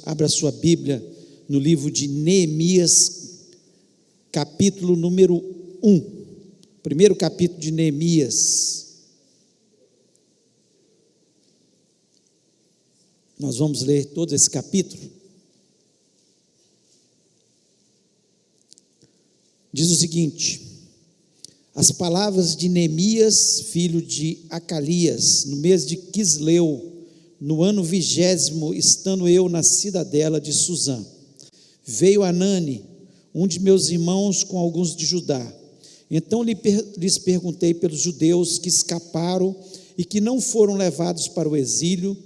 abra sua Bíblia no livro de Neemias, capítulo número 1, primeiro capítulo de Neemias. Nós vamos ler todo esse capítulo. Diz o seguinte: as palavras de Neemias, filho de Acalias, no mês de Quisleu, no ano 20º, estando eu na cidadela de Suzã, veio Anani, um de meus irmãos, com alguns de Judá. Então lhes perguntei pelos judeus que escaparam e que não foram levados para o exílio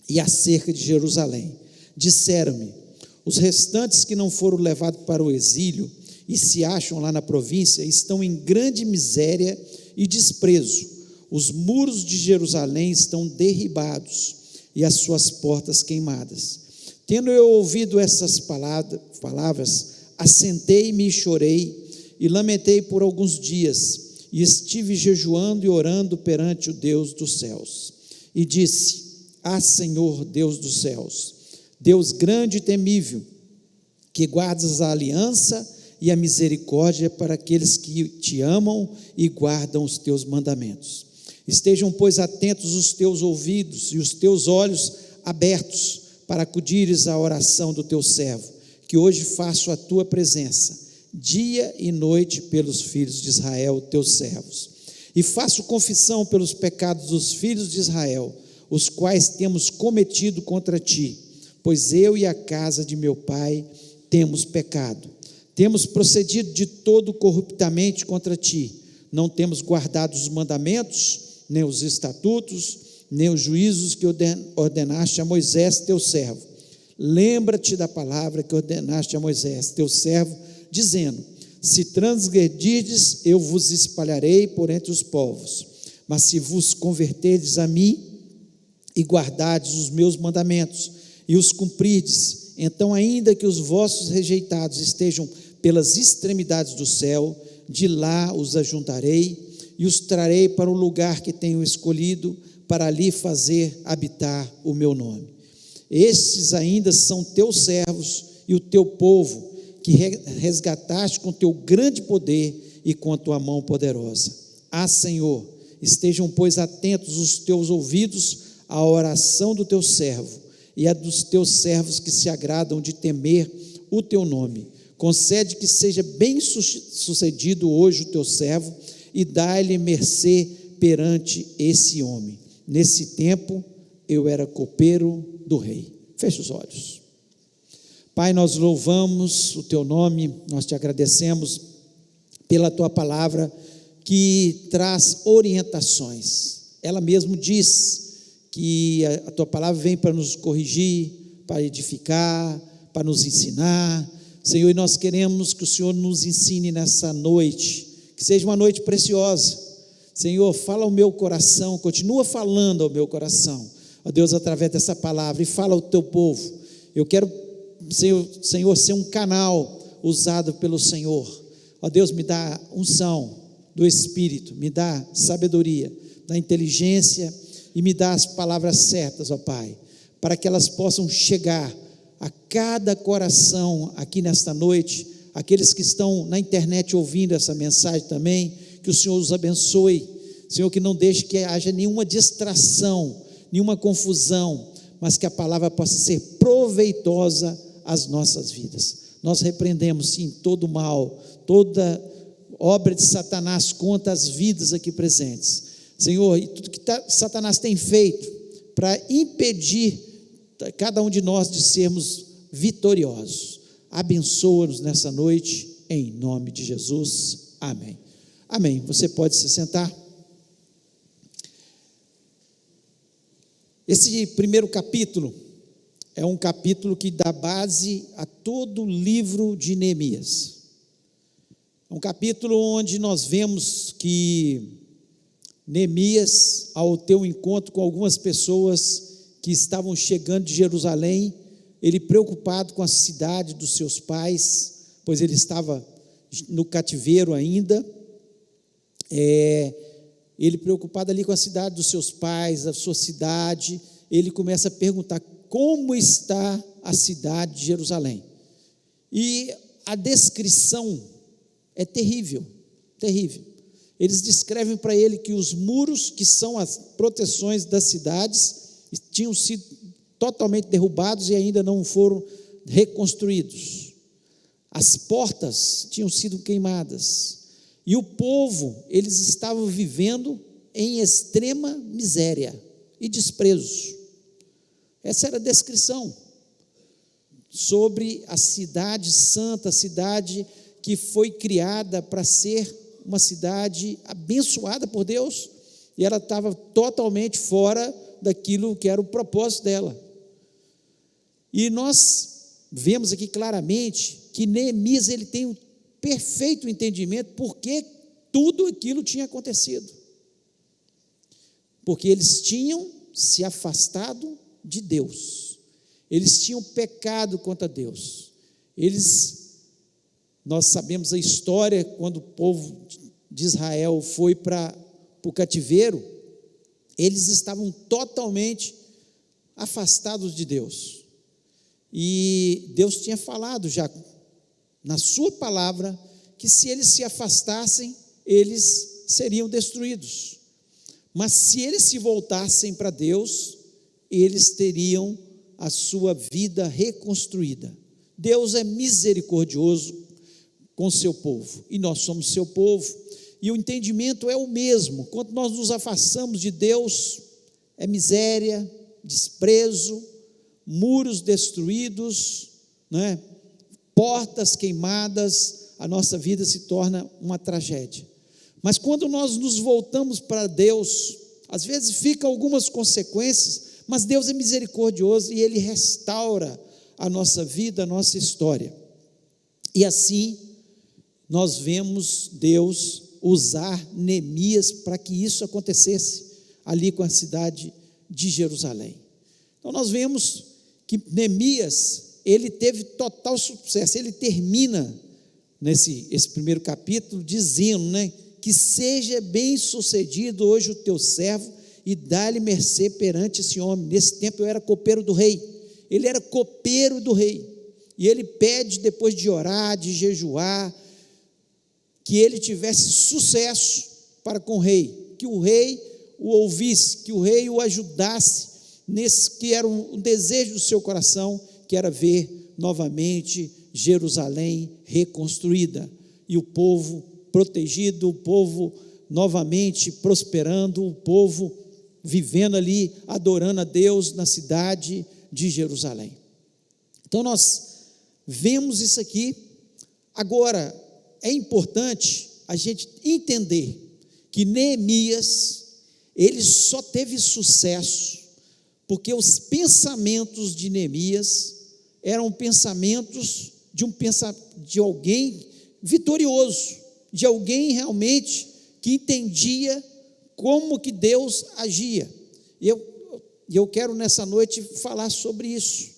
e acerca de Jerusalém. Disseram-me: os restantes que não foram levados para o exílio e se acham lá na província estão em grande miséria e desprezo. Os muros de Jerusalém estão derribados e as suas portas queimadas. Tendo eu ouvido essas palavras, assentei-me e chorei e lamentei por alguns dias, e estive jejuando e orando perante o Deus dos céus. E disse: ah, Senhor, Deus dos céus, Deus grande e temível, que guardas a aliança e a misericórdia para aqueles que te amam e guardam os teus mandamentos. Estejam, pois, atentos os teus ouvidos e os teus olhos abertos para acudires à oração do teu servo, que hoje faço a tua presença, dia e noite, pelos filhos de Israel, teus servos. E faço confissão pelos pecados dos filhos de Israel, os quais temos cometido contra ti, pois eu e a casa de meu pai temos pecado. Temos procedido de todo corruptamente contra ti, não temos guardado os mandamentos, nem os estatutos, nem os juízos que ordenaste a Moisés, teu servo. Lembra-te da palavra que ordenaste a Moisés, teu servo, dizendo: se transgredirdes, eu vos espalharei por entre os povos. Mas se vos converterdes a mim e guardardes os meus mandamentos e os cumprirdes, então, ainda que os vossos rejeitados estejam pelas extremidades do céu, de lá os ajuntarei e os trarei para o lugar que tenho escolhido, para ali fazer habitar o meu nome. Estes ainda são teus servos e o teu povo, que resgataste com teu grande poder e com a tua mão poderosa. Ah, Senhor, estejam, pois, atentos os teus ouvidos à oração do teu servo e a dos teus servos que se agradam de temer o teu nome. Concede que seja bem sucedido hoje o teu servo e dá-lhe mercê perante esse homem. Nesse tempo eu era copeiro do rei. Feche os olhos. Pai, nós louvamos o teu nome, nós te agradecemos pela tua palavra que traz orientações. Ela mesmo diz que a tua palavra vem para nos corrigir, para edificar, para nos ensinar. Senhor, e nós queremos que o Senhor nos ensine nessa noite, que seja uma noite preciosa. Senhor, fala ao meu coração, continua falando ao meu coração, ó Deus, através dessa palavra, e fala ao teu povo. Eu quero, Senhor, ser um canal usado pelo Senhor. Ó Deus, me dá unção do Espírito, me dá sabedoria, dá inteligência e me dá as palavras certas, ó Pai, para que elas possam chegar a cada coração aqui nesta noite, aqueles que estão na internet ouvindo essa mensagem também, que o Senhor os abençoe, Senhor, que não deixe que haja nenhuma distração, nenhuma confusão, mas que a palavra possa ser proveitosa às nossas vidas. Nós repreendemos, sim, todo mal, toda obra de Satanás contra as vidas aqui presentes, Senhor, e tudo que Satanás tem feito para impedir cada um de nós de sermos vitoriosos. Abençoa-nos nessa noite, em nome de Jesus, amém. Amém, você pode se sentar. Esse primeiro capítulo é um capítulo que dá base a todo o livro de Neemias. É um capítulo onde nós vemos que Neemias, ao ter um encontro com algumas pessoas que estavam chegando de Jerusalém, ele preocupado com a cidade dos seus pais, pois ele estava no cativeiro ainda, ele preocupado ali com a cidade dos seus pais, a sua cidade, ele começa a perguntar: como está a cidade de Jerusalém. E a descrição é terrível, terrível. Eles descrevem para ele que os muros, que são as proteções das cidades, tinham sido totalmente derrubados e ainda não foram reconstruídos. As portas tinham sido queimadas. E o povo, eles estavam vivendo em extrema miséria e desprezo. Essa era a descrição sobre a cidade santa, a cidade que foi criada para ser uma cidade abençoada por Deus, e ela estava totalmente fora daquilo que era o propósito dela. E nós vemos aqui claramente que Neemias, ele tem um perfeito entendimento porque tudo aquilo tinha acontecido. Porque eles tinham se afastado de Deus, eles tinham pecado contra Deus, nós sabemos a história, quando o povo de Israel foi para o cativeiro, eles estavam totalmente afastados de Deus, e Deus tinha falado já, na sua palavra, que se eles se afastassem, eles seriam destruídos, mas se eles se voltassem para Deus, eles teriam a sua vida reconstruída. Deus é misericordioso com o seu povo, e nós somos seu povo, e o entendimento é o mesmo. Quando nós nos afastamos de Deus, é miséria, desprezo, muros destruídos, né? Portas queimadas, a nossa vida se torna uma tragédia. Mas quando nós nos voltamos para Deus, às vezes ficam algumas consequências, mas Deus é misericordioso e Ele restaura a nossa vida, a nossa história. E assim, nós vemos Deus usar Neemias para que isso acontecesse ali com a cidade de Jerusalém. Então nós vemos que Neemias, ele teve total sucesso. Ele termina esse primeiro capítulo dizendo, né, que seja bem sucedido hoje o teu servo e dá-lhe mercê perante esse homem. Nesse tempo eu era copeiro do rei, ele era copeiro do rei, e ele pede, depois de orar, de jejuar, que ele tivesse sucesso para com o rei, que o rei o ouvisse, que o rei o ajudasse nesse que era um desejo do seu coração, que era ver novamente Jerusalém reconstruída, e o povo protegido, o povo novamente prosperando, o povo vivendo ali, adorando a Deus na cidade de Jerusalém. Então nós vemos isso aqui. Agora, é importante a gente entender que Neemias, ele só teve sucesso porque os pensamentos de Neemias eram pensamentos de alguém vitorioso, de alguém realmente que entendia como que Deus agia. E eu quero nessa noite falar sobre isso,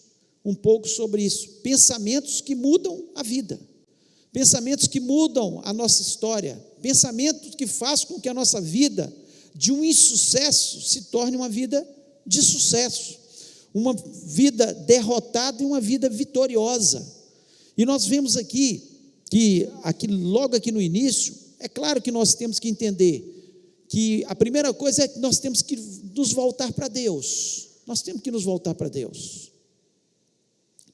um pouco sobre isso. Pensamentos que mudam a vida, pensamentos que mudam a nossa história, pensamentos que fazem com que a nossa vida de um insucesso se torne uma vida de sucesso, uma vida derrotada e uma vida vitoriosa. E nós vemos aqui, logo aqui no início, é claro que nós temos que entender que a primeira coisa é que nós temos que nos voltar para Deus. Nós temos que nos voltar para Deus.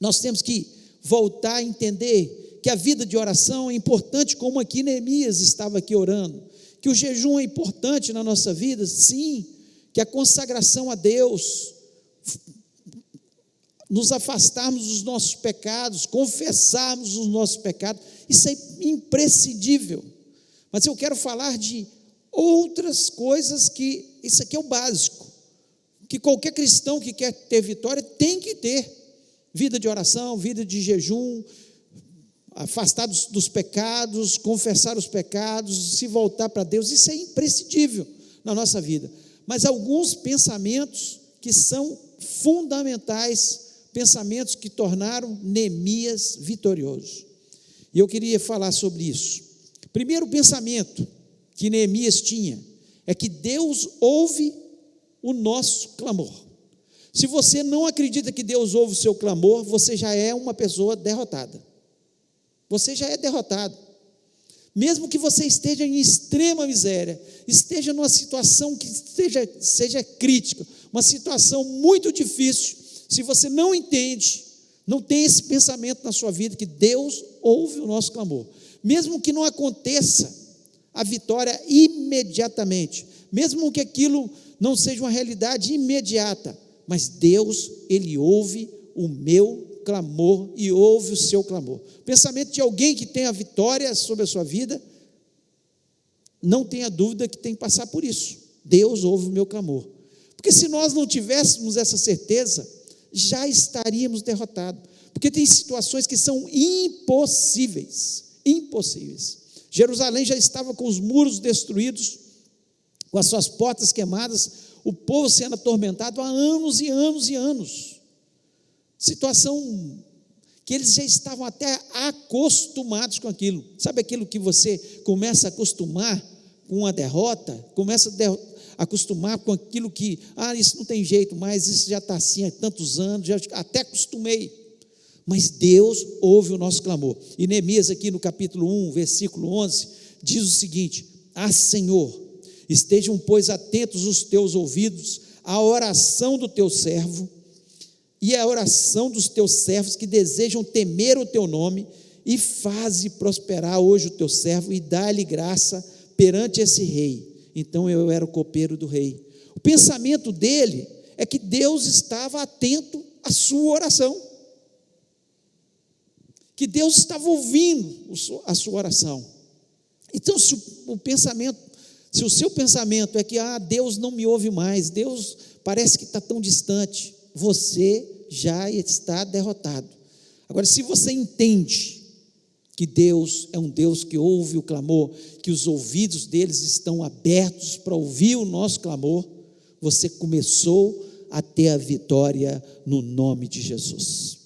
Nós temos que voltar a entender que a vida de oração é importante, como aqui Neemias estava aqui orando, que o jejum é importante na nossa vida, sim, que a consagração a Deus, nos afastarmos dos nossos pecados, confessarmos os nossos pecados, isso é imprescindível. Mas eu quero falar de outras coisas que, isso aqui é o básico, que qualquer cristão que quer ter vitória tem que ter: vida de oração, vida de jejum, afastar dos pecados, confessar os pecados, se voltar para Deus. Isso é imprescindível na nossa vida. Mas alguns pensamentos que são fundamentais, pensamentos que tornaram Neemias vitorioso, e eu queria falar sobre isso. Primeiro pensamento que Neemias tinha é que Deus ouve o nosso clamor. Se você não acredita que Deus ouve o seu clamor, você já é uma pessoa derrotada. Você já é derrotado. Mesmo que você esteja em extrema miséria, esteja numa situação que seja crítica, uma situação muito difícil, se você não entende, não tem esse pensamento na sua vida que Deus ouve o nosso clamor, mesmo que não aconteça a vitória imediatamente, mesmo que aquilo não seja uma realidade imediata, mas Deus, Ele ouve o meu clamor e ouve o seu clamor. O pensamento de alguém que tem a vitória sobre a sua vida, não tenha dúvida que tem que passar por isso. Deus ouve o meu clamor. Porque se nós não tivéssemos essa certeza, já estaríamos derrotados. Porque tem situações que são impossíveis. Jerusalém já estava com os muros destruídos, com as suas portas queimadas, o povo sendo atormentado há anos e anos e anos. Situação que eles já estavam até acostumados com aquilo. Sabe aquilo que você começa a acostumar com uma derrota? Começa a acostumar com aquilo que, isso não tem jeito mais, isso já está assim há tantos anos, já até acostumei. Mas Deus ouve o nosso clamor. E Neemias aqui no capítulo 1, versículo 11, diz o seguinte: Senhor, estejam, pois, atentos os teus ouvidos à oração do teu servo, e a oração dos teus servos que desejam temer o teu nome, e faze prosperar hoje o teu servo, e dá-lhe graça perante esse rei. Então eu era o copeiro do rei. O pensamento dele é que Deus estava atento à sua oração, que Deus estava ouvindo a sua oração. Então, se o seu pensamento é que Deus não me ouve mais, Deus parece que está tão distante, você já está derrotado. Agora, se você entende que Deus é um Deus que ouve o clamor, que os ouvidos deles estão abertos para ouvir o nosso clamor, você começou a ter a vitória no nome de Jesus,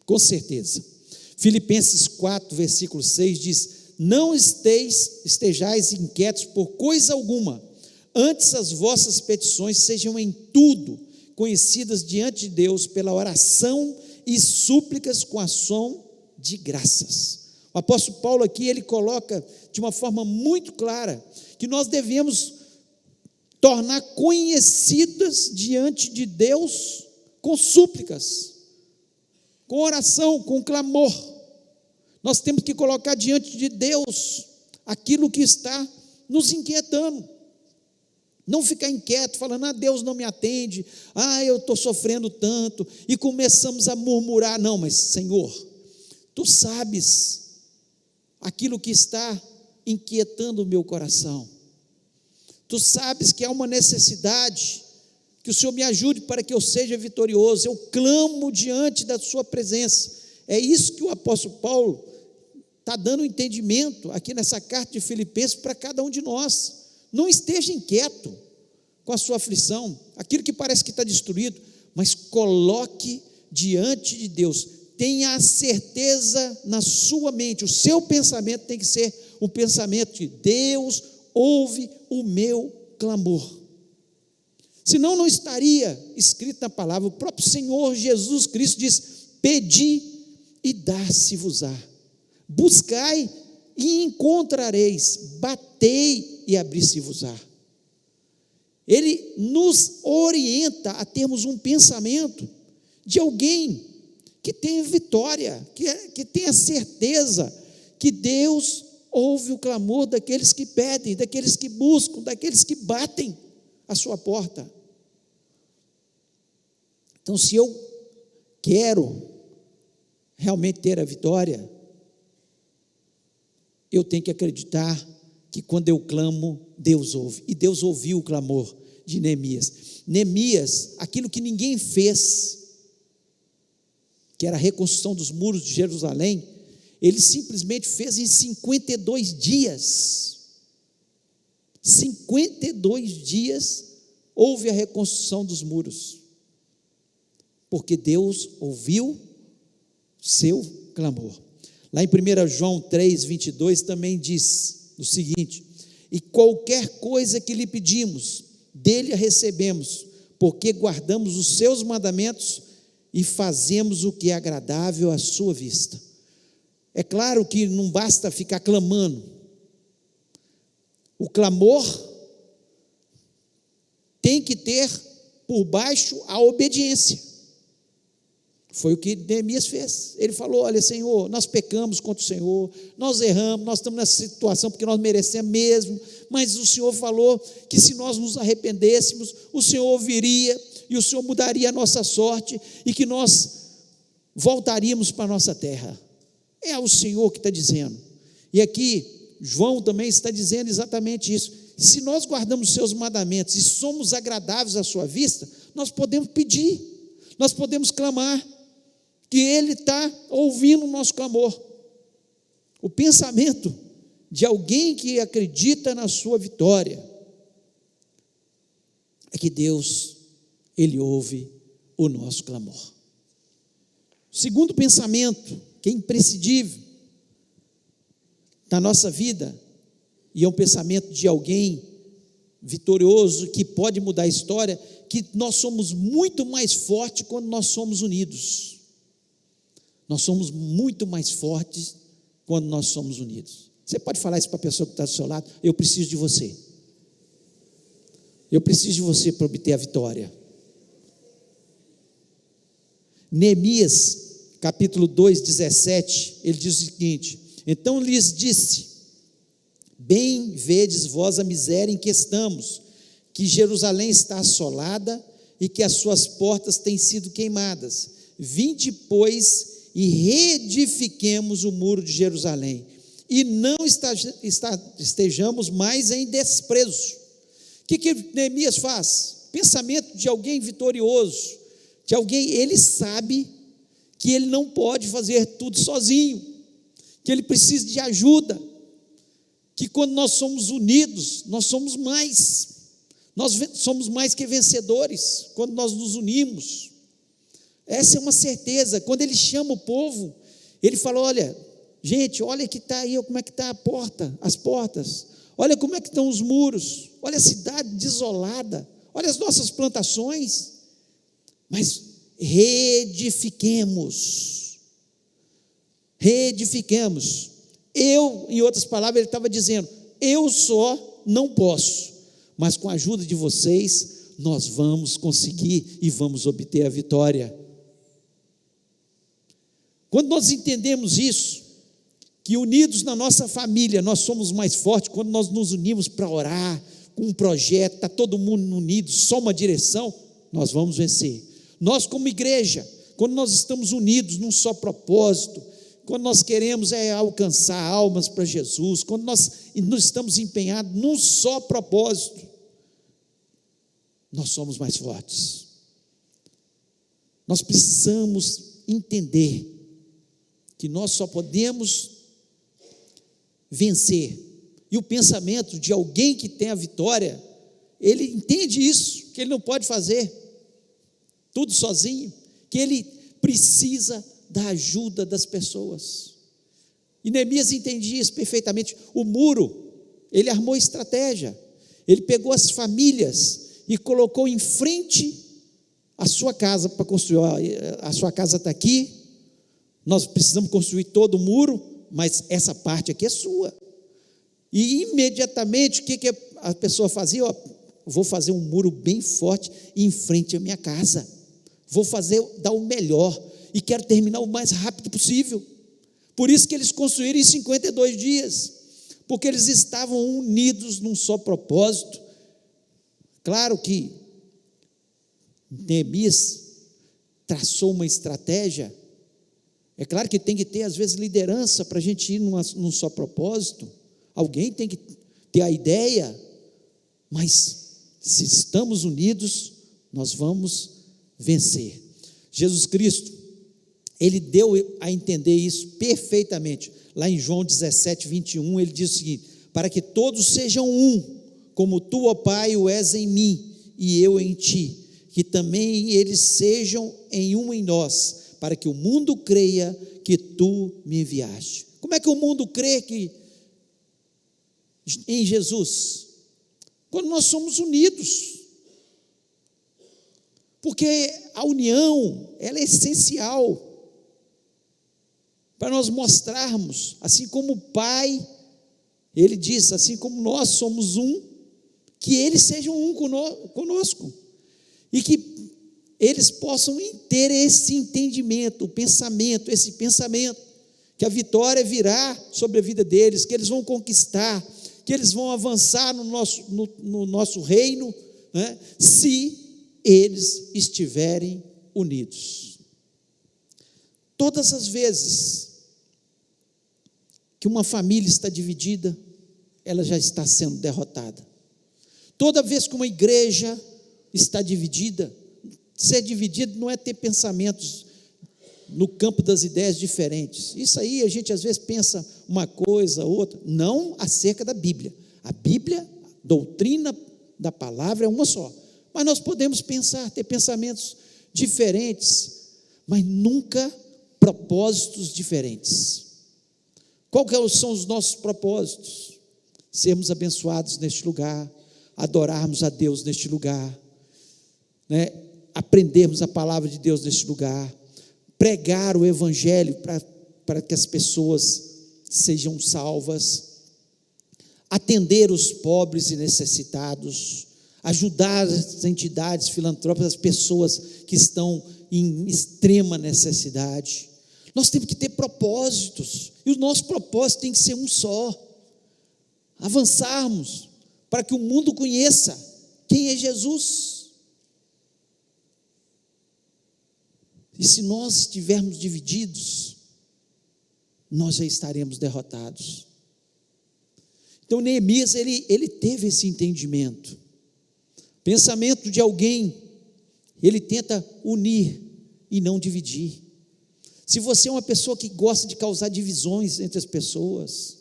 com certeza. Filipenses 4, versículo 6 diz: não estejais inquietos por coisa alguma, antes as vossas petições sejam em tudo conhecidas diante de Deus pela oração e súplicas com ação de graças. O apóstolo Paulo aqui, ele coloca de uma forma muito clara, que nós devemos tornar conhecidas diante de Deus com súplicas, com oração, com clamor. Nós temos que colocar diante de Deus aquilo que está nos inquietando. Não ficar inquieto, falando, Deus não me atende, eu estou sofrendo tanto, e começamos a murmurar. Não, mas Senhor, Tu sabes aquilo que está inquietando o meu coração. Tu sabes que há uma necessidade, que o Senhor me ajude para que eu seja vitorioso. Eu clamo diante da sua presença. É isso que o apóstolo Paulo está dando entendimento aqui nessa carta de Filipenses para cada um de nós. Não esteja inquieto com a sua aflição, aquilo que parece que está destruído, mas coloque diante de Deus. Tenha a certeza na sua mente, o seu pensamento tem que ser um pensamento de Deus ouve o meu clamor. Senão não estaria escrito na palavra. O próprio Senhor Jesus Cristo diz: pedi e dar-se-vos-á, buscai e encontrareis, batei e abrir-se-vos-á. Ele nos orienta a termos um pensamento de alguém que tenha vitória, que tenha certeza que Deus ouve o clamor daqueles que pedem, daqueles que buscam, daqueles que batem a sua porta. Então, se eu quero realmente ter a vitória, eu tenho que acreditar que quando eu clamo, Deus ouve. E Deus ouviu o clamor de Neemias. Neemias, aquilo que ninguém fez, que era a reconstrução dos muros de Jerusalém, ele simplesmente fez em 52 dias. 52 dias houve a reconstrução dos muros, porque Deus ouviu seu clamor. Lá em 1 João 3, 22 também diz o seguinte: e qualquer coisa que lhe pedimos, dele a recebemos, porque guardamos os seus mandamentos e fazemos o que é agradável à sua vista. É claro que não basta ficar clamando. O clamor tem que ter por baixo a obediência. Foi o que Neemias fez. Ele falou: olha, Senhor, nós pecamos contra o Senhor, nós erramos, nós estamos nessa situação porque nós merecemos mesmo, mas o Senhor falou que se nós nos arrependêssemos, o Senhor ouviria e o Senhor mudaria a nossa sorte e que nós voltaríamos para a nossa terra. É o Senhor que está dizendo. E aqui João também está dizendo exatamente isso. Se nós guardamos os seus mandamentos e somos agradáveis à sua vista, nós podemos pedir, nós podemos clamar, que Ele está ouvindo o nosso clamor. O pensamento de alguém que acredita na sua vitória é que Deus, Ele ouve o nosso clamor. O segundo pensamento, que é imprescindível na nossa vida, e é um pensamento de alguém vitorioso, que pode mudar a história, que nós somos muito mais fortes quando nós somos unidos. Nós somos muito mais fortes quando nós somos unidos. Você pode falar isso para a pessoa que está do seu lado: eu preciso de você. Eu preciso de você para obter a vitória. Neemias, capítulo 2, 17, ele diz o seguinte: então lhes disse: bem vedes vós a miséria em que estamos, que Jerusalém está assolada e que as suas portas têm sido queimadas. Vinde, pois, e reedifiquemos o muro de Jerusalém, e não estejamos mais em desprezo. O que Neemias faz? Pensamento de alguém vitorioso, de alguém, ele sabe que ele não pode fazer tudo sozinho, que ele precisa de ajuda, que quando nós somos unidos, nós somos mais que vencedores, quando nós nos unimos. Essa é uma certeza. Quando ele chama o povo, ele fala: olha, gente, olha que está aí, como é que está a porta, as portas, olha como é que estão os muros, olha a cidade desolada, olha as nossas plantações, mas reedifiquemos. Em outras palavras, ele estava dizendo: eu só não posso, mas com a ajuda de vocês, nós vamos conseguir e vamos obter a vitória. Quando nós entendemos isso, que unidos na nossa família, nós somos mais fortes, quando nós nos unimos para orar, com um projeto, está todo mundo unido, só uma direção, nós vamos vencer. Nós como igreja, quando nós estamos unidos num só propósito, quando nós queremos alcançar almas para Jesus, quando nós estamos empenhados num só propósito, nós somos mais fortes. Nós precisamos entender que nós só podemos vencer, e o pensamento de alguém que tem a vitória, ele entende isso, que ele não pode fazer tudo sozinho, que ele precisa da ajuda das pessoas. E Neemias entendia isso perfeitamente. O muro, ele armou estratégia, ele pegou as famílias e colocou em frente a sua casa para construir. A sua casa está aqui, nós precisamos construir todo o muro, mas essa parte aqui é sua. E imediatamente, o que a pessoa fazia? Vou fazer um muro bem forte em frente à minha casa, vou dar o melhor, e quero terminar o mais rápido possível. Por isso que eles construíram em 52 dias, porque eles estavam unidos num só propósito. Claro que Neemias traçou uma estratégia. É claro que tem que ter, às vezes, liderança para a gente ir num só propósito. Alguém tem que ter a ideia, mas se estamos unidos, nós vamos vencer. Jesus Cristo, Ele deu a entender isso perfeitamente. Lá em João 17, 21, Ele diz o seguinte: para que todos sejam um, como tu, ó Pai, o és em mim, e eu em ti, que também eles sejam em um em nós, para que o mundo creia que tu me enviaste. Como é que o mundo crê em Jesus? Quando nós somos unidos. porque a união, ela é essencial para nós mostrarmos, assim como o Pai, Ele diz, assim como nós somos um, que eles sejam um conosco, e que eles possam ter esse entendimento, esse pensamento, que a vitória virá sobre a vida deles, que eles vão conquistar, que eles vão avançar no nosso reino, né, se eles estiverem unidos. Todas as vezes que uma família está dividida, ela já está sendo derrotada. Toda vez que uma igreja está dividida, ser dividido não é ter pensamentos no campo das ideias diferentes. Isso aí a gente às vezes pensa uma coisa, outra, não acerca da Bíblia. A Bíblia, a doutrina da palavra é uma só. Mas nós podemos pensar, ter pensamentos diferentes, mas nunca propósitos diferentes. Quais são os nossos propósitos? Sermos abençoados neste lugar, adorarmos a Deus neste lugar, né? Aprendermos a palavra de Deus neste lugar, pregar o Evangelho para que as pessoas sejam salvas, atender os pobres e necessitados, ajudar as entidades filantrópicas, as pessoas que estão em extrema necessidade. Nós temos que ter propósitos, e o nosso propósito tem que ser um só: avançarmos para que o mundo conheça quem é Jesus. E se nós estivermos divididos, nós já estaremos derrotados. Então Neemias, ele teve esse entendimento. Pensamento de alguém, ele tenta unir e não dividir. Se você é uma pessoa que gosta de causar divisões entre as pessoas,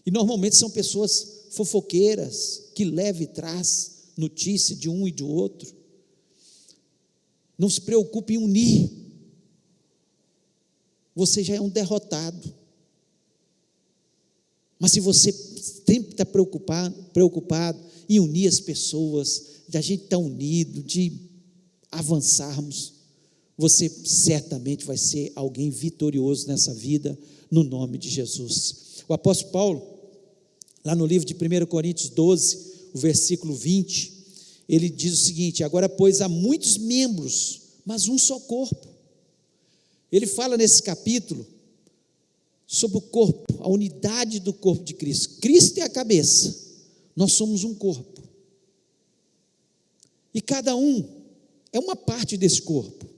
e normalmente são pessoas fofoqueiras, que leva e traz notícia de um e do outro, não se preocupe em unir, você já é um derrotado. Mas se você sempre está preocupado em unir as pessoas, de a gente estar unido, de avançarmos, você certamente vai ser alguém vitorioso nessa vida, no nome de Jesus. O apóstolo Paulo, lá no livro de 1 Coríntios 12, o versículo 20, ele diz o seguinte: agora, pois, há muitos membros, mas um só corpo. Ele fala nesse capítulo sobre o corpo, a unidade do corpo de Cristo. Cristo é a cabeça, nós somos um corpo, e cada um é uma parte desse corpo.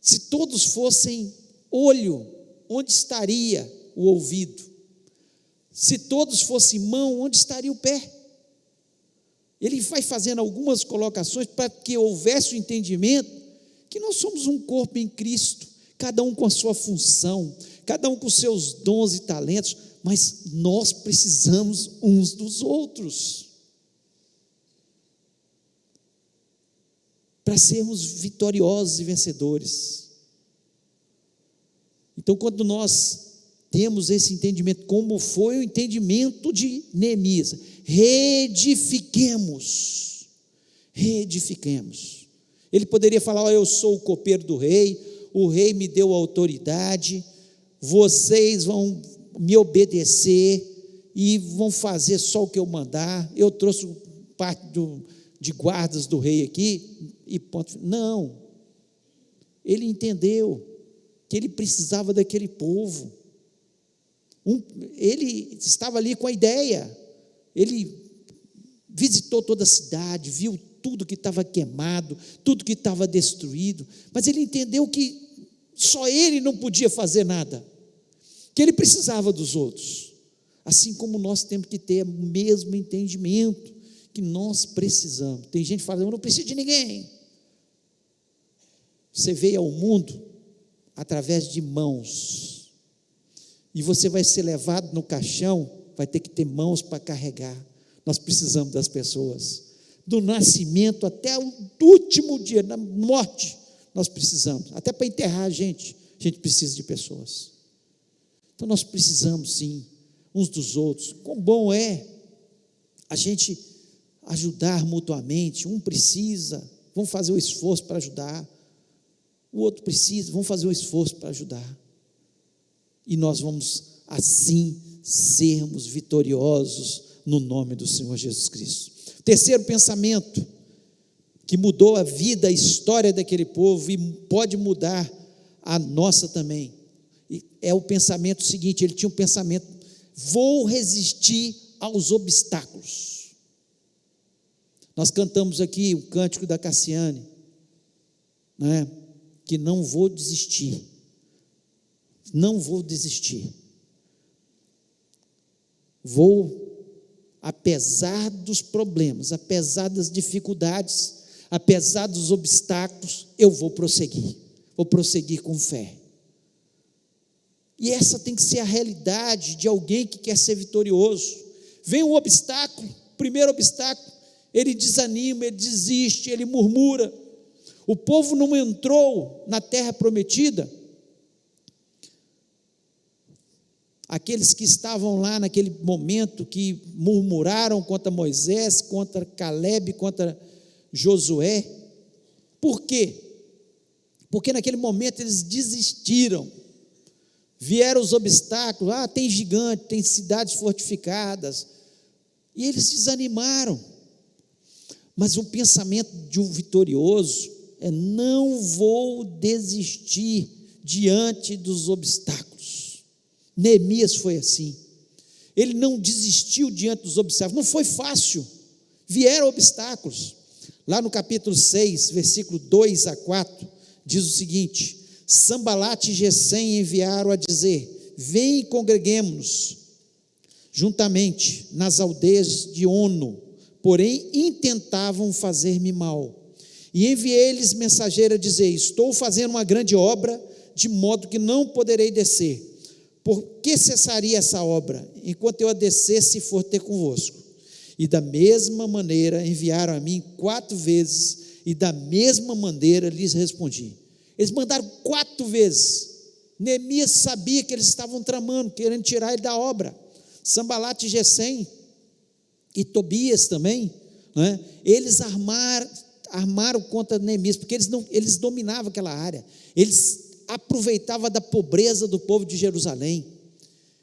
Se todos fossem olho, onde estaria o ouvido? Se todos fossem mão, onde estaria o pé? Ele vai fazendo algumas colocações para que houvesse o entendimento que nós somos um corpo em Cristo, cada um com a sua função, cada um com seus dons e talentos, mas nós precisamos uns dos outros para sermos vitoriosos e vencedores. Então, quando nós temos esse entendimento, como foi o entendimento de Neemias, reedifiquemos. Ele poderia falar: eu sou o copeiro do rei, o rei me deu autoridade, vocês vão me obedecer e vão fazer só o que eu mandar, eu trouxe parte de guardas do rei aqui, e ponto. Não, ele entendeu que ele precisava daquele povo, ele estava ali com a ideia, ele visitou toda a cidade, viu tudo que estava queimado, tudo que estava destruído, mas ele entendeu que só ele não podia fazer nada, que ele precisava dos outros, assim como nós temos que ter o mesmo entendimento, que nós precisamos. Tem gente que fala: eu não preciso de ninguém. Você veio ao mundo através de mãos, e você vai ser levado no caixão, vai ter que ter mãos para carregar. Nós precisamos das pessoas, do nascimento até o último dia, na morte, nós precisamos, até para enterrar a gente precisa de pessoas. Então nós precisamos sim, uns dos outros. Quão bom é a gente ajudar mutuamente, um precisa vamos fazer o esforço para ajudar. O outro precisa, vamos fazer o esforço para ajudar. E nós vamos assim sermos vitoriosos no nome do Senhor Jesus Cristo. Terceiro pensamento que mudou a vida, a história daquele povo e pode mudar a nossa também. É o pensamento seguinte, ele tinha um pensamento: vou resistir aos obstáculos. Nós cantamos aqui o cântico da Cassiane, né? Que não vou desistir, não vou desistir, apesar dos problemas, apesar das dificuldades, apesar dos obstáculos, eu vou prosseguir com fé. E essa tem que ser a realidade de alguém que quer ser vitorioso. Vem um obstáculo, primeiro obstáculo, ele desanima, ele desiste, ele murmura. O povo não entrou na terra prometida. Aqueles que estavam lá naquele momento, que murmuraram contra Moisés, contra Caleb, contra Josué. Por quê? Porque naquele momento eles desistiram. Vieram os obstáculos, tem gigante, tem cidades fortificadas, e eles desanimaram. Mas o pensamento de um vitorioso é: não vou desistir diante dos obstáculos. Neemias foi assim, ele não desistiu diante dos obstáculos. Não foi fácil, vieram obstáculos. Lá no capítulo 6, versículo 2 a 4, diz o seguinte: Sambalate e Gesem enviaram a dizer: vem e congreguemo-nos juntamente nas aldeias de Ono, porém intentavam fazer-me mal. E enviei-lhes mensageiro a dizer: estou fazendo uma grande obra, de modo que não poderei descer. Por que cessaria essa obra, enquanto eu a descesse e for ter convosco? E da mesma maneira enviaram a mim 4 vezes, e da mesma maneira lhes respondi. Eles mandaram 4 vezes. Neemias sabia que eles estavam tramando, querendo tirar ele da obra. Sambalate e Gesem, e Tobias também, né? Eles armaram contra Neemias, porque eles dominavam aquela área, eles aproveitavam da pobreza do povo de Jerusalém,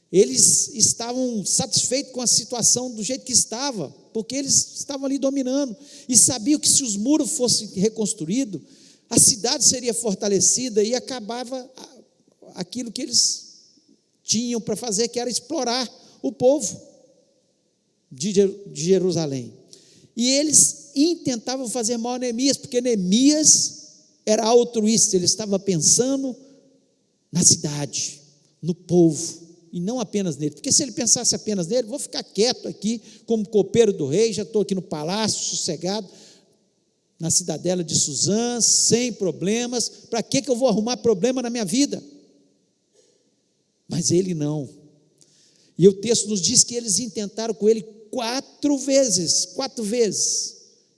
eles estavam satisfeitos com a situação do jeito que estava, porque eles estavam ali dominando, e sabiam que se os muros fossem reconstruídos, a cidade seria fortalecida e acabava aquilo que eles tinham para fazer, que era explorar o povo de Jerusalém. E eles intentavam fazer mal a Neemias, porque Neemias era altruísta, ele estava pensando na cidade, no povo, e não apenas nele, porque se ele pensasse apenas nele: vou ficar quieto aqui, como copeiro do rei, já estou aqui no palácio, sossegado, na cidadela de Suzã, sem problemas, para que eu vou arrumar problema na minha vida? Mas ele não. E o texto nos diz que eles intentaram com ele 4 vezes,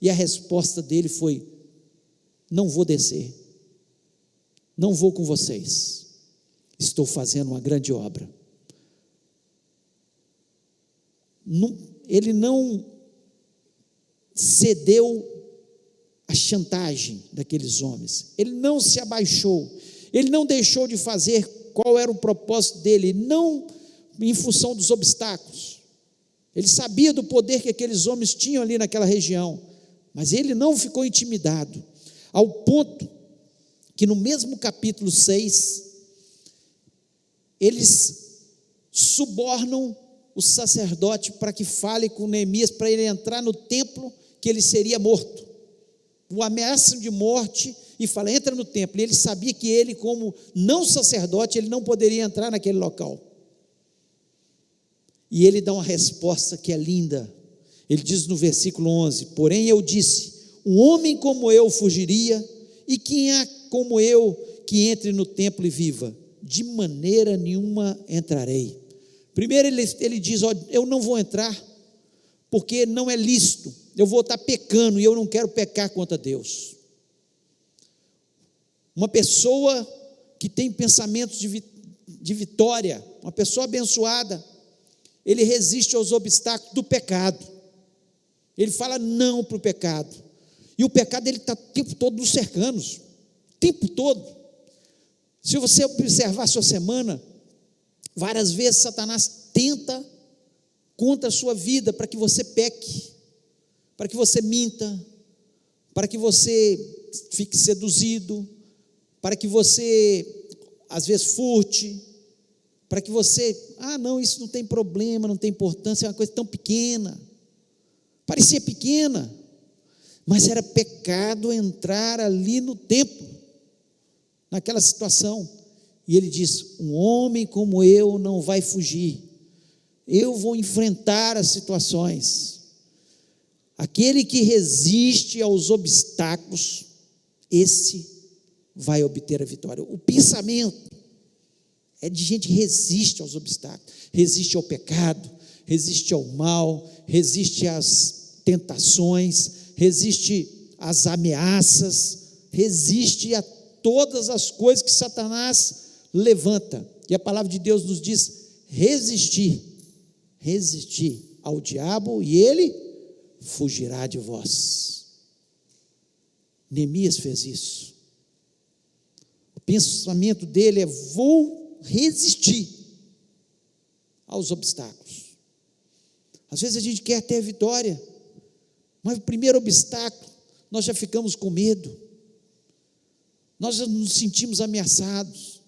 e a resposta dele foi: não vou descer, não vou com vocês, estou fazendo uma grande obra. Ele não cedeu à chantagem daqueles homens, ele não se abaixou, ele não deixou de fazer qual era o propósito dele, não em função dos obstáculos. Ele sabia do poder que aqueles homens tinham ali naquela região, mas ele não ficou intimidado, ao ponto que no mesmo capítulo 6, eles subornam o sacerdote para que fale com Neemias, para ele entrar no templo, que ele seria morto. O ameaçam de morte e fala: entra no templo. E ele sabia que ele, como não sacerdote, ele não poderia entrar naquele local. E ele dá uma resposta que é linda. Ele diz no versículo 11: porém eu disse, um homem como eu fugiria, e quem há como eu que entre no templo e viva? De maneira nenhuma entrarei. Primeiro ele diz: eu não vou entrar, porque não é lícito, eu vou estar pecando, e eu não quero pecar contra Deus. Uma pessoa que tem pensamentos de vitória, uma pessoa abençoada, ele resiste aos obstáculos do pecado, ele fala não para o pecado, E o pecado, ele está o tempo todo nos cercando, o tempo todo. Se você observar a sua semana, várias vezes Satanás tenta contra a sua vida, para que você peque, para que você minta, para que você fique seduzido, para que você, às vezes, furte, para que você, não, isso não tem problema, não tem importância, é uma coisa tão pequena, parecia pequena, mas era pecado entrar ali no templo, naquela situação, e ele diz, um homem como eu não vai fugir, eu vou enfrentar as situações. Aquele que resiste aos obstáculos, esse vai obter a vitória. O pensamento é de gente que resiste aos obstáculos, resiste ao pecado, resiste ao mal, resiste às tentações, resiste às ameaças, resiste a todas as coisas que Satanás levanta. E a palavra de Deus nos diz: resistir ao diabo e ele fugirá de vós. Neemias fez isso. O pensamento dele é: vou resistir aos obstáculos. Às vezes a gente quer ter vitória, mas o primeiro obstáculo, nós já ficamos com medo, nós já nos sentimos ameaçados,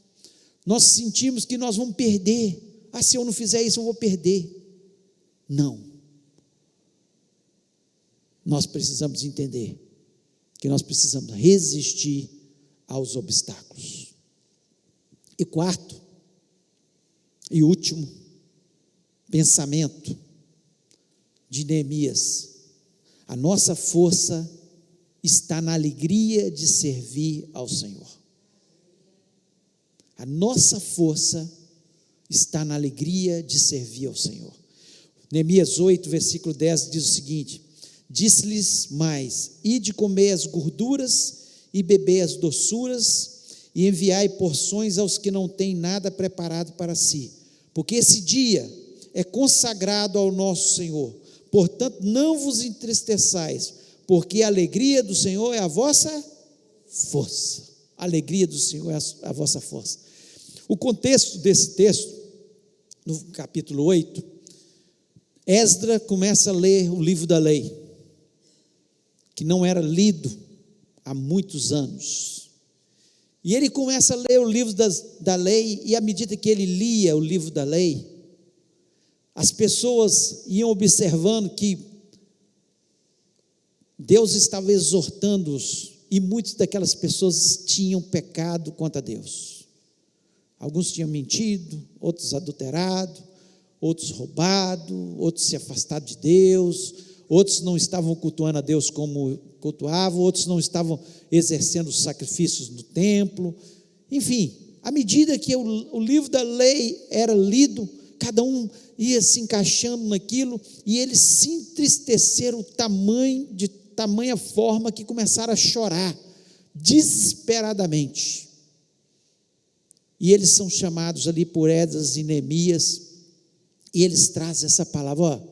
nós sentimos que nós vamos perder. Se eu não fizer isso, eu vou perder. Não. Nós precisamos entender que nós precisamos resistir aos obstáculos. E quarto e último pensamento de Neemias: a nossa força está na alegria de servir ao Senhor. A nossa força está na alegria de servir ao Senhor. Neemias 8, versículo 10 diz o seguinte: disse-lhes mais: ide comer as gorduras e beber as doçuras, e enviai porções aos que não têm nada preparado para si, porque esse dia é consagrado ao nosso Senhor. Portanto, não vos entristeçais, porque a alegria do Senhor é a vossa força. A alegria do Senhor é a vossa força. O contexto desse texto, no capítulo 8, Esdra começa a ler o livro da lei, que não era lido há muitos anos. E ele começa a ler o livro da lei, e à medida que ele lia o livro da lei, as pessoas iam observando que Deus estava exortando-os, e muitas daquelas pessoas tinham pecado contra Deus. Alguns tinham mentido, outros adulterado, outros roubado, outros se afastado de Deus, outros não estavam cultuando a Deus como cultuavam, outros não estavam exercendo os sacrifícios no templo. Enfim, à medida que o livro da lei era lido, cada um ia se encaixando naquilo, e eles se entristeceram de tamanha forma que começaram a chorar desesperadamente. E eles são chamados ali por Esdras e Neemias, e eles trazem essa palavra: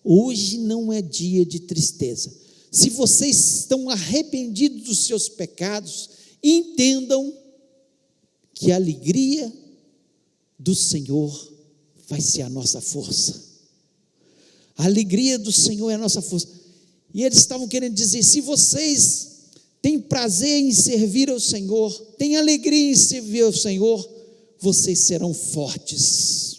hoje não é dia de tristeza. Se vocês estão arrependidos dos seus pecados, entendam que a alegria do Senhor vai ser a nossa força. A alegria do Senhor é a nossa força. E eles estavam querendo dizer: se vocês têm prazer em servir ao Senhor, têm alegria em servir ao Senhor, vocês serão fortes.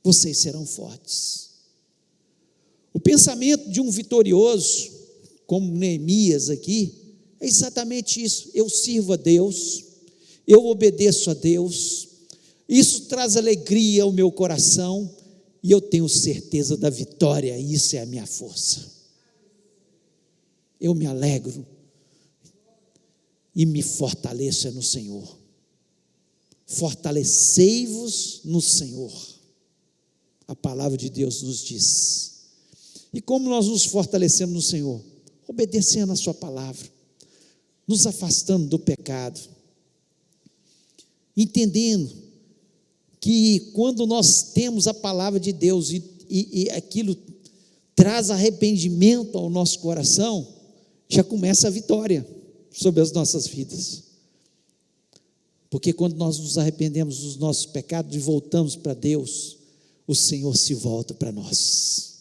Vocês serão fortes. O pensamento de um vitorioso, como Neemias aqui, é exatamente isso: eu sirvo a Deus, eu obedeço a Deus, isso traz alegria ao meu coração, e eu tenho certeza da vitória, e isso é a minha força. Eu me alegro e me fortaleço no Senhor. Fortalecei-vos no Senhor, a palavra de Deus nos diz. E como nós nos fortalecemos no Senhor? Obedecendo a sua palavra, nos afastando do pecado, entendendo que quando nós temos a palavra de Deus e aquilo traz arrependimento ao nosso coração, já começa a vitória sobre as nossas vidas. Porque quando nós nos arrependemos dos nossos pecados e voltamos para Deus, o Senhor se volta para nós.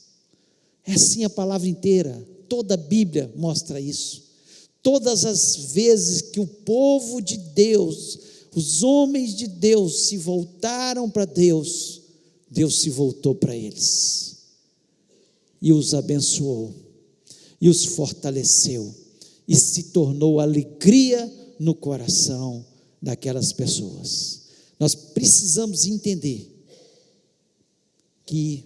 É assim a palavra inteira, toda a Bíblia mostra isso. Todas as vezes que o povo de Deus, os homens de Deus se voltaram para Deus, Deus se voltou para eles e os abençoou e os fortaleceu e se tornou alegria no coração daquelas pessoas. Nós precisamos entender que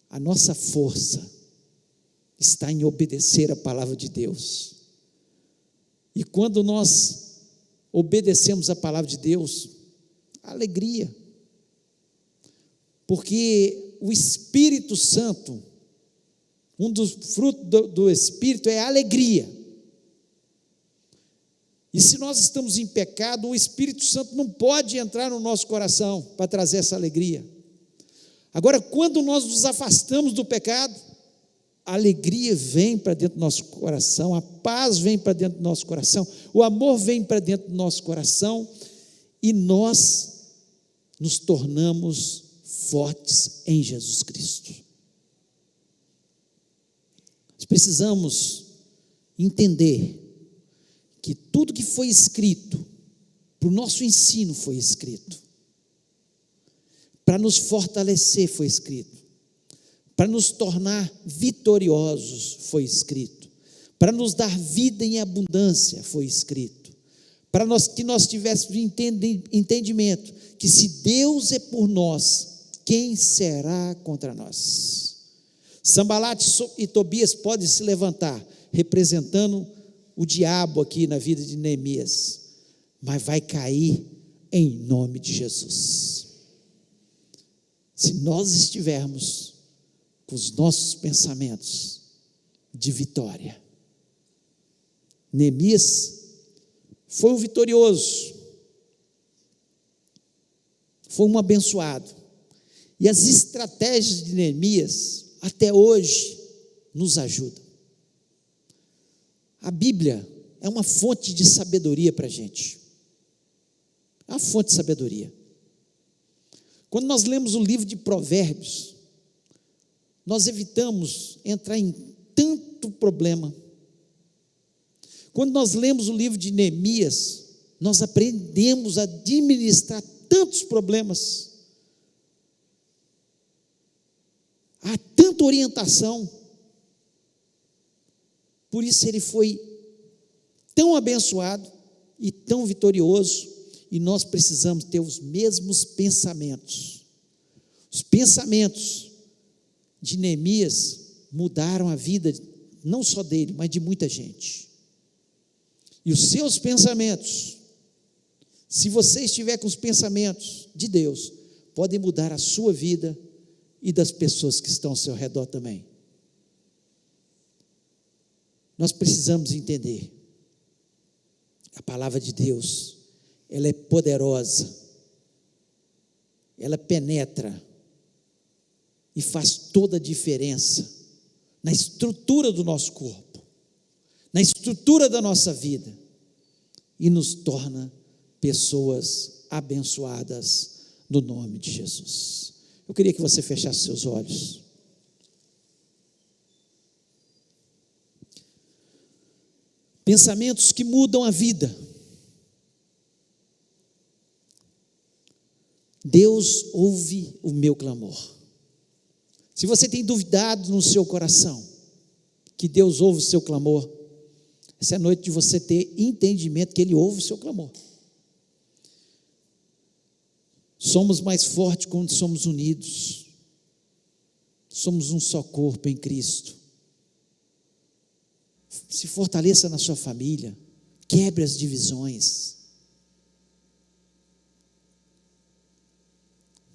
a nossa força está em obedecer a palavra de Deus. E quando nós obedecemos a palavra de Deus, alegria. Porque o Espírito Santo, um dos frutos do Espírito é a alegria. E se nós estamos em pecado, o Espírito Santo não pode entrar no nosso coração para trazer essa alegria. Agora, quando nós nos afastamos do pecado, a alegria vem para dentro do nosso coração, a paz vem para dentro do nosso coração, o amor vem para dentro do nosso coração, e nós nos tornamos fortes em Jesus Cristo. Nós precisamos entender que tudo que foi escrito, para o nosso ensino foi escrito, para nos fortalecer foi escrito, para nos tornar vitoriosos foi escrito, para nos dar vida em abundância foi escrito, para que nós tivéssemos entendimento que se Deus é por nós, quem será contra nós? Sanbalate e Tobias podem se levantar, representando o diabo aqui na vida de Neemias, mas vai cair em nome de Jesus. Se nós estivermos com os nossos pensamentos de vitória. Neemias foi um vitorioso, foi um abençoado, e as estratégias de Neemias até hoje nos ajudam. A Bíblia é uma fonte de sabedoria para a gente, é uma fonte de sabedoria. Quando nós lemos o livro de Provérbios, nós evitamos entrar em tanto problema. Quando nós lemos o livro de Neemias, nós aprendemos a administrar tantos problemas. Há tanta orientação. Por isso ele foi tão abençoado e tão vitorioso, e nós precisamos ter os mesmos pensamentos. Os pensamentos de Neemias mudaram a vida, não só dele, mas de muita gente. E os seus pensamentos, se você estiver com os pensamentos de Deus, podem mudar a sua vida e das pessoas que estão ao seu redor também. Nós precisamos entender, a palavra de Deus, ela é poderosa, ela penetra e faz toda a diferença na estrutura do nosso corpo, na estrutura da nossa vida, e nos torna pessoas abençoadas no nome de Jesus. Eu queria que você fechasse seus olhos. Pensamentos que mudam a vida. Deus ouve o meu clamor. Se você tem duvidado no seu coração que Deus ouve o seu clamor, essa é a noite de você ter entendimento que Ele ouve o seu clamor. Somos mais fortes quando somos unidos. Somos um só corpo em Cristo. Se fortaleça na sua família, quebre as divisões.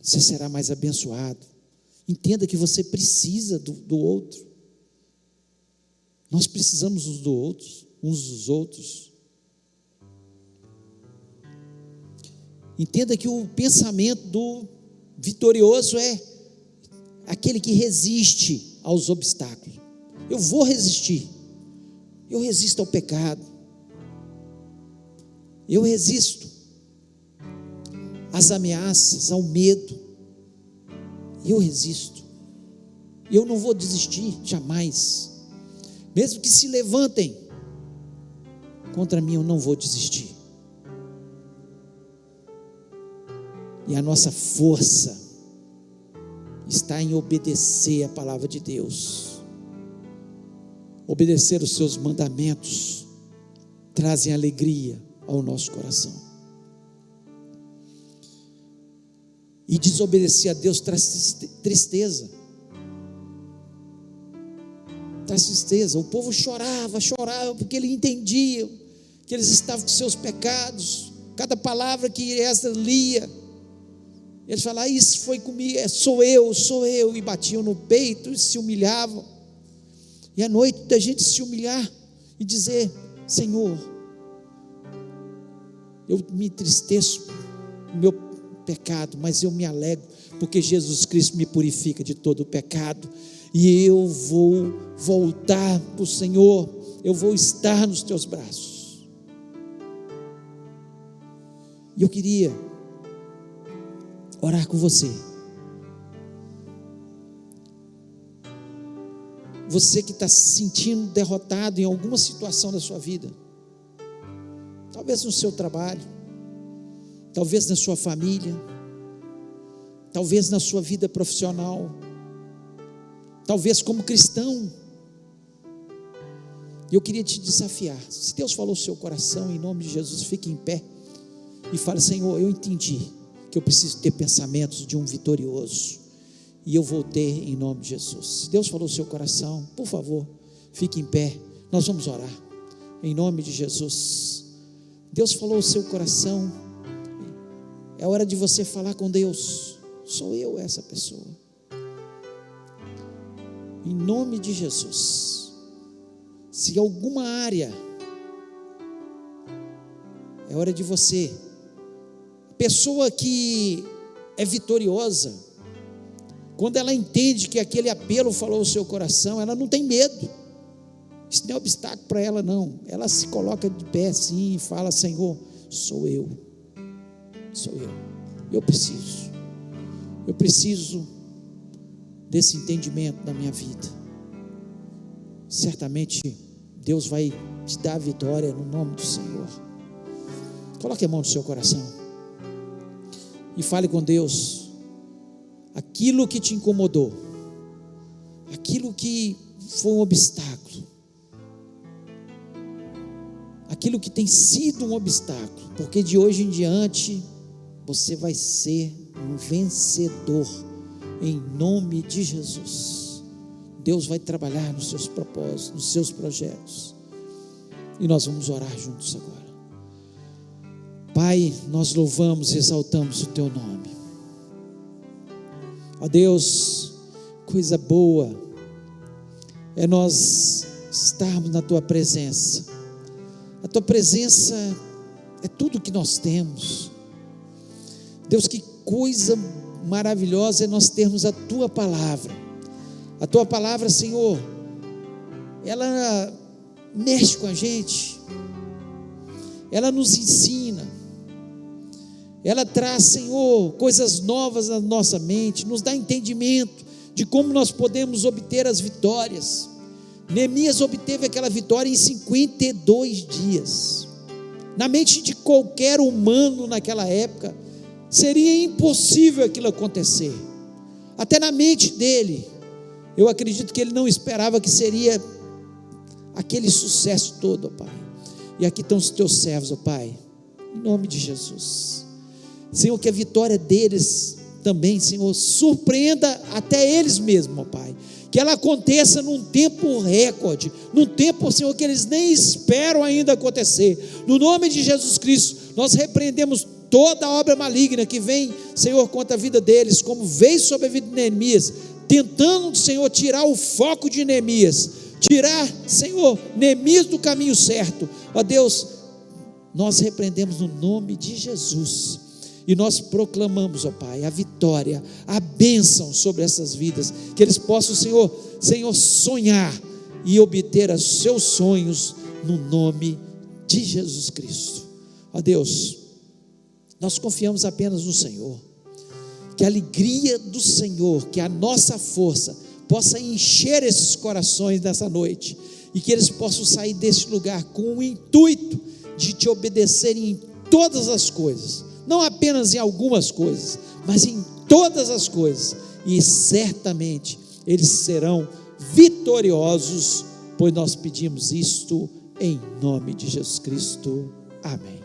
Você será mais abençoado. Entenda que você precisa do outro. Nós precisamos uns dos outros. Entenda que o pensamento do vitorioso é aquele que resiste aos obstáculos. Eu vou resistir. Eu resisto ao pecado. Eu resisto às ameaças, ao medo. Eu resisto. Eu não vou desistir, jamais. Mesmo que se levantem contra mim, eu não vou desistir. E a nossa força está em obedecer a palavra de Deus. Obedecer os seus mandamentos trazem alegria ao nosso coração. E desobedecer a Deus traz tristeza. Traz tristeza. O povo chorava porque ele entendia que eles estavam com seus pecados. Cada palavra que Esdras lia, eles falavam: isso foi comigo, sou eu, e batiam no peito e se humilhavam. E à noite da gente se humilhar e dizer: Senhor, eu me entristeço no meu pecado, mas eu me alegro, porque Jesus Cristo me purifica de todo o pecado, e eu vou voltar para o Senhor, eu vou estar nos teus braços. E eu queria orar com você. Você que está se sentindo derrotado em alguma situação da sua vida, talvez no seu trabalho, talvez na sua família, talvez na sua vida profissional, talvez como cristão. Eu queria te desafiar. Se Deus falou o seu coração, em nome de Jesus, fique em pé e fale: Senhor, eu entendi que eu preciso ter pensamentos de um vitorioso, e eu vou ter em nome de Jesus. Se Deus falou o seu coração, por favor, fique em pé. Nós vamos orar em nome de Jesus. Deus falou o seu coração, é hora de você falar com Deus: sou eu essa pessoa, em nome de Jesus. Se alguma área, é hora de você, pessoa que é vitoriosa, quando ela entende que aquele apelo falou ao seu coração, ela não tem medo. Isso não é obstáculo para ela, não. Ela se coloca de pé assim e fala: Senhor, sou eu, eu preciso desse entendimento na minha vida. Certamente Deus vai te dar a vitória no nome do Senhor. Coloque a mão no seu coração e fale com Deus aquilo que te incomodou, aquilo que foi um obstáculo, aquilo que tem sido um obstáculo, porque de hoje em diante você vai ser um vencedor em nome de Jesus. Deus vai trabalhar nos seus propósitos, nos seus projetos, e nós vamos orar juntos agora. Pai, nós louvamos e exaltamos o teu nome. Ó Deus, coisa boa é nós estarmos na tua presença. A tua presença é tudo que nós temos. Deus, que coisa maravilhosa é nós termos a tua palavra. A tua palavra, Senhor, ela mexe com a gente, ela nos ensina, ela traz, Senhor, coisas novas na nossa mente, nos dá entendimento de como nós podemos obter as vitórias. Neemias obteve aquela vitória em 52 dias. Na mente de qualquer humano naquela época, seria impossível aquilo acontecer. Até na mente dele, eu acredito que ele não esperava que seria aquele sucesso todo, ó Pai. E aqui estão os teus servos, ó Pai, em nome de Jesus. Senhor, que a vitória deles também, Senhor, surpreenda até eles mesmos, ó Pai. Que ela aconteça num tempo recorde, num tempo, Senhor, que eles nem esperam ainda acontecer. No nome de Jesus Cristo, nós repreendemos toda obra maligna que vem, Senhor, contra a vida deles, como veio sobre a vida de Neemias, tentando, Senhor, tirar o foco de Neemias, tirar, Senhor, Neemias do caminho certo. Ó Deus, nós repreendemos no nome de Jesus, E nós proclamamos, ó Pai, a vitória, a bênção sobre essas vidas, que eles possam, Senhor, sonhar e obter os seus sonhos no nome de Jesus Cristo. Ó Deus, nós confiamos apenas no Senhor, que a alegria do Senhor, que a nossa força possa encher esses corações nessa noite, e que eles possam sair deste lugar com o intuito de te obedecerem em todas as coisas, não apenas em algumas coisas, mas em todas as coisas, e certamente eles serão vitoriosos, pois nós pedimos isto em nome de Jesus Cristo, amém.